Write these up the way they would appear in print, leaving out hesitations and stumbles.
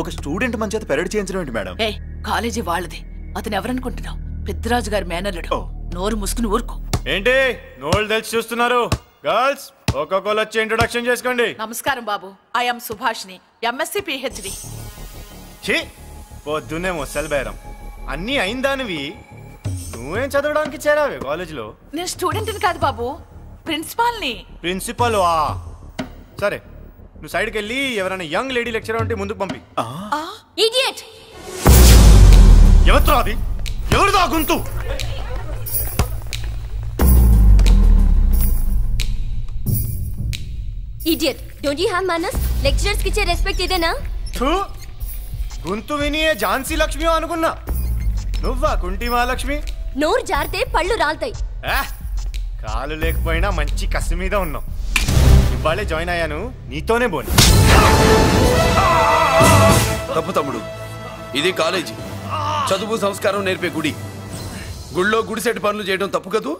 ఒక స్టూడెంట్ మన చేత పెరడ్ చేయించడం ఏంటి మేడం? కాలేజీ వాళ్ళది. అతను ఎవరనుకుంటున్నావు? పెద్దరాజు గారి మేనల్లుడు. నోరు ముసుకుని ఊరుకో. ఏంటి నోళ్ళు తెలిసి చూస్తున్నారు? గర్ల్స్ ఒక్కొక్కరు వచ్చి ఇంట్రొడక్షన్ చేసుకోండి. నమస్కారం బాబు. ఐఎమ్ సుభాష్ని, ఎంఎస్సి పిహెచ్డి. పొద్దున్నే ముసలి బేరం అన్నీ అయిందానివి. నువ్వేం చదవడానికి చేరావే కాలేజీలో? నేను స్టూడెంట్ని కాదు బాబు, ప్రిన్సిపాల్ని. ప్రిన్సిపల్ సరే, నువ్వు సైడ్కి వెళ్ళి ఎవరైనా యంగ్ లేడీ లెక్చరర్ ఉంటే ముందుకు పంపి. ఇడియట్! ఎవరితో అది? ఎవరిదో ఆ గొంతు? ఇడియట్! డోంట్ యు హావ్ మనస్? లెక్చరర్స్ కి ఇచ్చే రెస్పెక్ట్ ఇదేనా? గొంతు విని ఝాన్సీ లక్ష్మి అనుకున్నా. నువ్వా కుంటి మహాలక్ష్మి? నోరు జారితే పళ్ళు రాల్తాయి. కాలు లేకపోయినా మంచి కసి మీద ఉన్నావు. ఇవాళే జాయిన్ అయ్యాను, నీతోనే బోని. తప్పు తమ్ముడు, ఇది కాలేజీ, చదువు సంస్కారం నేర్పే గుడి. గుళ్ళో గుడిసెట్టి పనులు చేయడం తప్పు కదూ?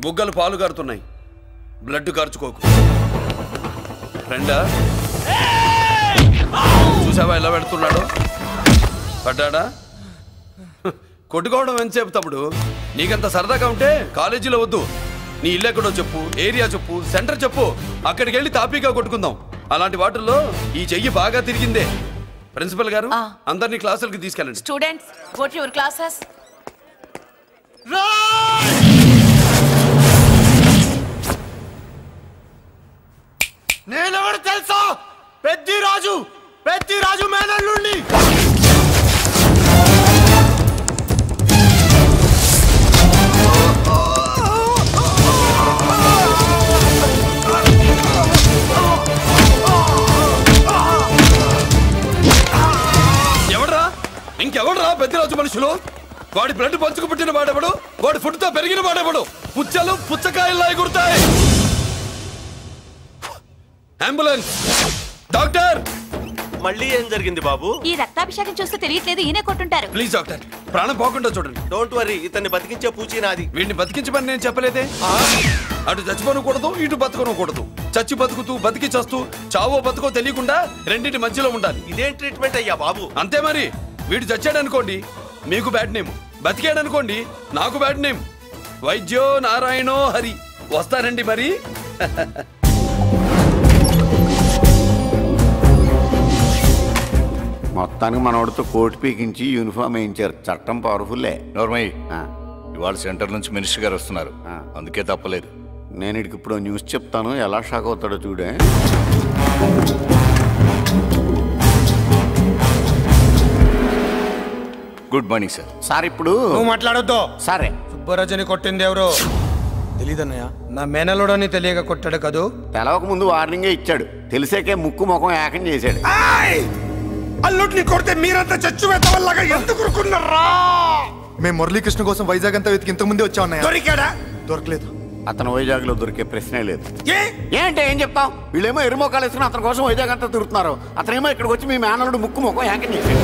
బుగ్గలు పాలు కారుతున్నాయి, బ్లడ్ కార్చుకోకు. ఫ్రెండా, చూసావా ఎలా పెడుతున్నాడు? పడ్డాడా? కొట్టుకోవడం ఎంతసేపు తమ్ముడు? నీకంత సరదాగా ఉంటే కాలేజీలో వద్దు. నీ ఇల్లు ఎక్కడో చెప్పు, ఏరియా చెప్పు, సెంటర్ చెప్పు, అక్కడికి వెళ్ళి తాపీగా కొట్టుకుందాం. అలాంటి వాటిల్లో ఈ చెయ్యి బాగా తిరిగిందే. ప్రిన్సిపల్ గారు, అందరినీ క్లాసులకు తీసుకెళ్ళండి. Students, go to your classes. నేనెవరు తెలుసా? పెద్దిరాజు, పెద్దిరాజు మేనల్లుండి. ఎవడ్రా? ఇంకెవడ్రా పెద్దిరాజు మనుషులు? వాడి బ్లడ్ పంచుకు పుట్టిన వాడెవడు? వాడి ఫుడ్ తో పెరిగిన వాడెవడు? పుచ్చలు పుచ్చకాయల్లా ఎగురుతాయి. అంబులెన్స్! డాక్టర్! మళ్ళీ ఏం జరిగింది బాబు? ఈ రక్తాభిషేకం చూస్తే తెలియట్లేదు, ఈయనే కొట్టుంటారు. ప్లీజ్ డాక్టర్, ప్రాణం పోకుండా చూడండి. డోంట్ వరీ, ఇతన్ని బతికించే పూచి నాది. వీడిని బతికించమని నేను చెప్పలేదే. అటు చచ్చిపోనకూడదు, ఇటు బతకనకూడదు. చచ్చి బతుకుతూ, బతికి చస్తూ, చావో బతుకో తెలియకుండా రెండింటి మధ్యలో ఉండాలి. ఇదేం ట్రీట్మెంట్ అయ్యా బాబు? అంతే మరి. వీడు చచ్చాడనుకోండి మీకు బ్యాడ్ నేమ్, బతికాడనుకోండి నాకు బ్యాడ్ నేమ్. వైద్యో నారాయణో హరి. వస్తారండి మరి. మొత్తానికి మనోడితో కోట్ పీకించి యూనిఫామ్ వేయించారు. చట్టం పవర్ఫుల్లే. నోర్మయ్య, ఇవాళ సెంటర్ నుంచి మినిస్టర్ గారు వస్తున్నారు, అందుకే తప్పలేదు. నేను ఇడికి ఇప్పుడు న్యూస్ చెప్తాను, ఎలా షాక్ అవుతాడో చూడే. Good morning sir. సార్ ఇప్పుడు నువ్వు మాట్లాడొద్దు. సరే, సుబ్బరాజుని కొట్టింది ఎవరు? తెలీదన్నయ్య. నా మేనలోడని తెలియక కొట్టాడు కదూ. తెలవక ముందు వార్నింగే ఇచ్చాడు, తెలిసాకే ముక్కు ముఖం ఏకం చేశాడు. అల్లుడిని కొడితే మీరంతా చచ్చు వెతవల్లాగా ఎందుకు ఊరుకున్నారా? మేము మురళీకృష్ణ కోసం వైజాగ్ అంతా వెతికి ఇంతకు ముందే వచ్చా ఉన్నాయా? దొరికాడా? దొరకలేదు. అతను వైజాగ్ లో దొరికే ప్రశ్నే లేదు. ఏంటే ఏం చెప్తాం? వీళ్ళేమో ఎరుమోకాలు వేసుకుని అతని కోసం వైజాగ్ అంతా తిరుగుతున్నారు. అతనేమో ఇక్కడికి వచ్చి మీ మేనలుడు ముక్కు ముఖం ఏకం చేశాడు.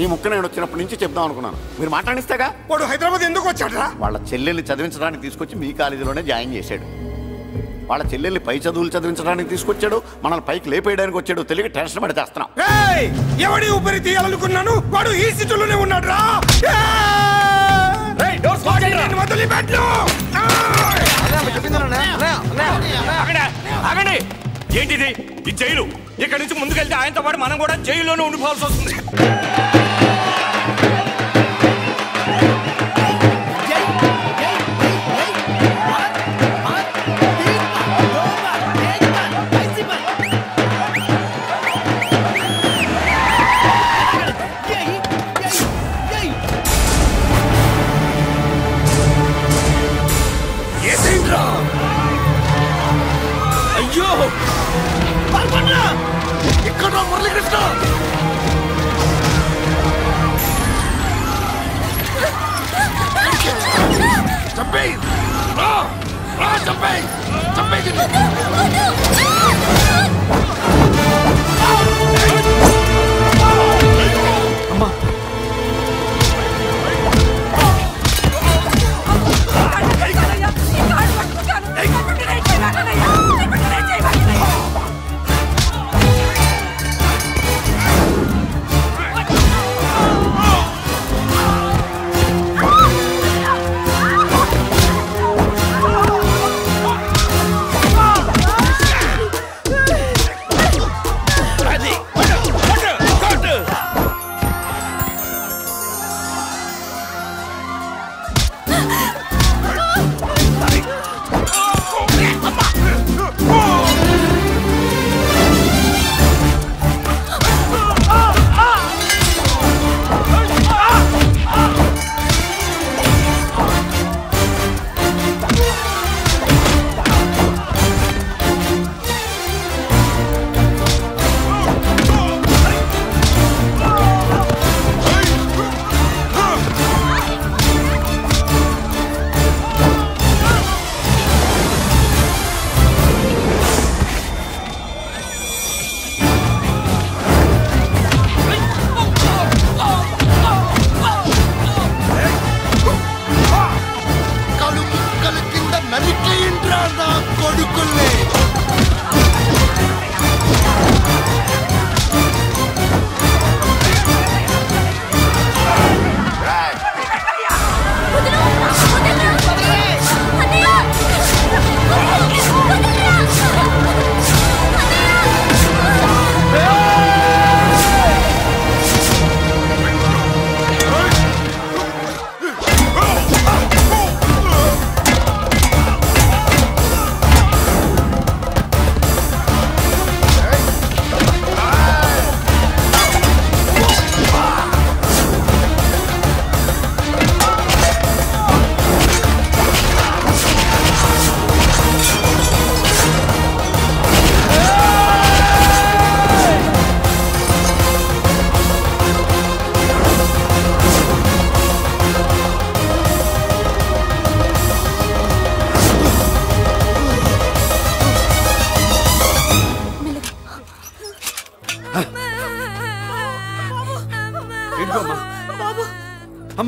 ఈ ముక్క నేను వచ్చినప్పటి నుంచి చెప్దాం అనుకున్నాను, మీరు మాట్లాడిస్తేగా. వాడు హైదరాబాద్ ఎందుకు వచ్చాడా? వాళ్ళ చెల్లెల్ని చదివించడానికి తీసుకొచ్చి మీ కాలేజీలోనే జాయిన్ చేశాడు. వాళ్ళ చెల్లెల్ని పై చదువులు చదివించడానికి తీసుకొచ్చాడు, మనల్ని పైకి లేపేయడానికి వచ్చాడు. తెలియక టెన్షన్ పడి చేస్తున్నాం. ఎవడి ఊపిరి తీయాలనుకున్నాను, వాడు ఈ సిటీలోనే ఉన్నాడు రా. ఏంటిది? ఈ జైలు. ఇక్కడి నుంచి ముందుకెళ్తే ఆయనతో పాటు మనం కూడా జైల్లోనే ఉండిపోవాల్సి వస్తుంది. అయ్యో ఇక్కడ మురళీకృష్ణ! చంపేయ్! చంపేయ్! చంపేయ్! అమ్మా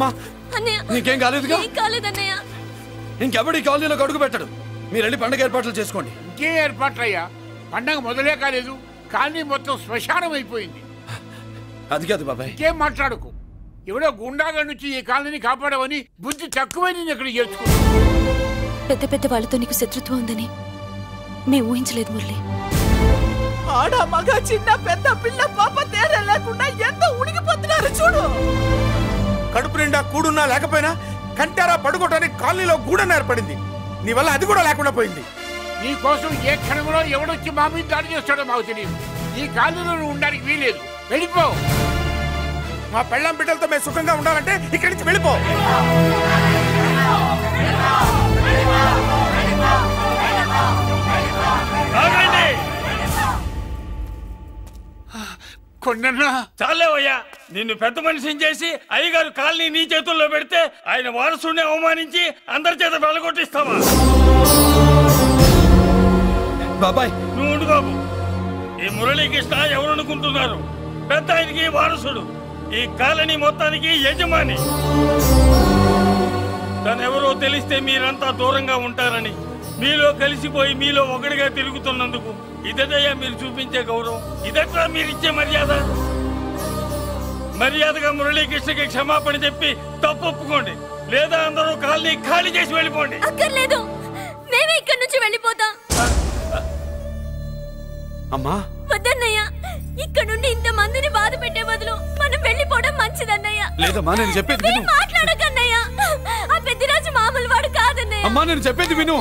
అమ్మా అన్నయ్య నీకేం కాలేదుగా? ఏం కాలేదన్నయ్య. ఇంకెవడి కాలనీలో అడుగు పెట్టడు. మీరు వెళ్ళి పండగ ఏర్పాట్లు చేసుకోండి. ఇంకే ఏర్పాట్లయ్యా? పండగ మొదలే కాలేదు, కాలనీ మొత్తం శ్మశానం అయిపోయింది. అది కాదు బాబాయ్. ఇంకేం మాట్లాడుకు. ఎవడో గుండాగా నుంచి ఈ కాలనీని కాపాడవని బుద్ధి తక్కువై నేను ఇక్కడ చేర్చుకున్నా. పెద్ద పెద్ద వాళ్ళతో నీకు శత్రుత్వం ఉందని మేము ఊహించలేదు మురళి. ఆడ మగ చిన్న పెద్ద పిల్ల పాప తేడా లేకుండా ఎంత ఉడికిపోతున్నారు చూడు. కడుపు నిండా కూడున్నా లేకపోయినా కంటారా పడుకోవటానికి కాలనీలో గూడన్న ఏర్పడింది. నీ వల్ల అది కూడా లేకుండా పోయింది. నీ కోసం ఏ క్షణంలో ఎవడొచ్చి మా మీద దాడి చేస్తాడో మాకు తెలియదు. ఈ కాలనీలో నువ్వు ఉండడానికి వీలేదు. వెళ్ళిపో. మా పెళ్ళాం బిడ్డలతో మేము సుఖంగా ఉండాలంటే ఇక్కడి నుంచి వెళ్ళిపో. కొండన్నా చాలేవయ్యా, నిన్ను పెద్ద మనిషిని చేసి అయ్యగారు కాలనీ నీ చేతుల్లో పెడితే ఆయన వారసుని అవమానించి అందరి చేత వెళ్ళగొట్టిస్తావా? బాబాయ్ నువ్వు ఉండు బాబు. ఈ మురళీకృష్ణ ఎవరనుకుంటున్నారు? పెద్ద ఆయనకి వారసుడు, ఈ కాలనీ మొత్తానికి యజమాని. తనెవరో తెలిస్తే మీరంతా దూరంగా ఉంటారని మీలో కలిసిపోయి మీలో ఒకటిగా తిరుగుతున్నందుకు ఇదటయ్యా మీరు చూపించే గౌరవం, ఇదట్లా మీరిచ్చే మర్యాద. మర్యాదగా మురళీకృష్ణకి క్షమాపణ చెప్పి తప్పు ఒప్పుకోండి, లేదా అందరూ కాలనీ ఖాళీ చేసి వెళ్ళిపోండి. అక్కర్లేదు, మేమే ఇక్కడి నుంచి వెళ్ళిపోతాం. అమ్మా వద్దన్నయ్య, ఇక్కడ నుండి ఇంత మందిని బాధ పెట్టే బదులు మనం వెళ్ళిపోవడం మంచిదన్నయ్య. లేదమ్మా, నేను చెప్పేది విను. మాట్లాడకన్నయ్య, ఆ పెద్దిరాజు మామూలు వాడు కాదన్నయ్య. అమ్మా నేను చెప్పేది విను.